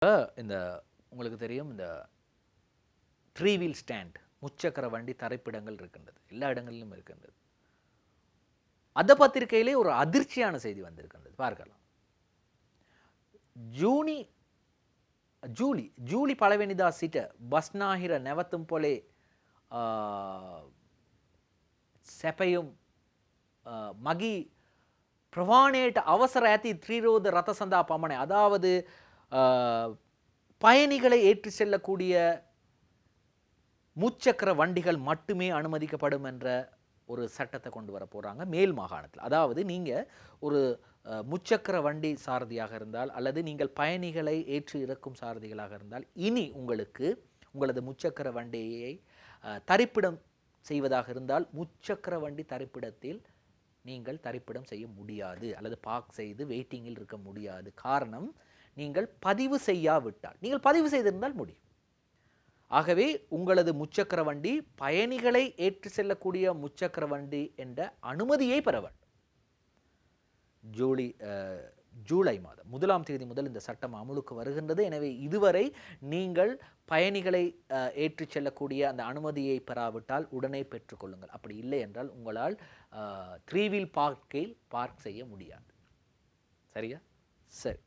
இந்த உங்களுக்கு தெரியும் இந்த த்ரீ வீல் ஸ்டாண்ட் முச்சக்கர வண்டி தரைப்பிடங்கள் இருக்கின்றது, எல்லா இடங்களிலும் இருக்கின்றது. அந்த பத்திரிகையிலே ஒரு அதிர்ச்சியான செய்தி வந்திருக்கின்றது, பார்க்கலாம். ජූලි පළවෙනිදා සිට බස්නාහිර නැවතුම් පොලේ සැපයුම් මගී ප්‍රවාණයට අවසර ඇති ත්‍රිරෝධ ரத சந்தா பமனை, அதாவது பயணிகளை ஏற்றி செல்லக்கூடிய முச்சக்கர வண்டிகள் மட்டுமே அனுமதிக்கப்படும் என்ற ஒரு சட்டத்தை கொண்டு வர போகிறாங்க மேல் மாகாணத்தில். அதாவது நீங்கள் ஒரு முச்சக்கர வண்டி சாரதியாக இருந்தால் அல்லது நீங்கள் பயணிகளை ஏற்றி இறக்கும் சாரதிகளாக இருந்தால் இனி உங்களது முச்சக்கர வண்டியை தரிப்பிடம் செய்வதாக இருந்தால் முச்சக்கர வண்டி தரிப்பிடத்தில் நீங்கள் தரிப்பிடம் செய்ய முடியாது அல்லது பார்க் செய்து வெயிட்டிங்கில் இருக்க முடியாது. காரணம், நீங்கள் பதிவு செய்யாவிட்டால். நீங்கள் பதிவு செய்திருந்தால் முடியும். ஆகவே உங்களது முச்சக்கர வண்டி பயணிகளை ஏற்றி செல்லக்கூடிய முச்சக்கர வண்டி என்ற அனுமதியை பெற வேண்டும். ஜூலை மாதம் 1ஆம் தேதி முதல் இந்த சட்டம் அமுலுக்கு வருகின்றது. எனவே இதுவரை நீங்கள் பயணிகளை ஏற்றி செல்லக்கூடிய அந்த அனுமதியை பெறாவிட்டால் உடனே பெற்றுக்கொள்ளுங்கள். அப்படி இல்லை என்றால் உங்களால் த்ரீ வீல் பார்க்கில் பார்க் செய்ய முடியாது. சரியா? சரி.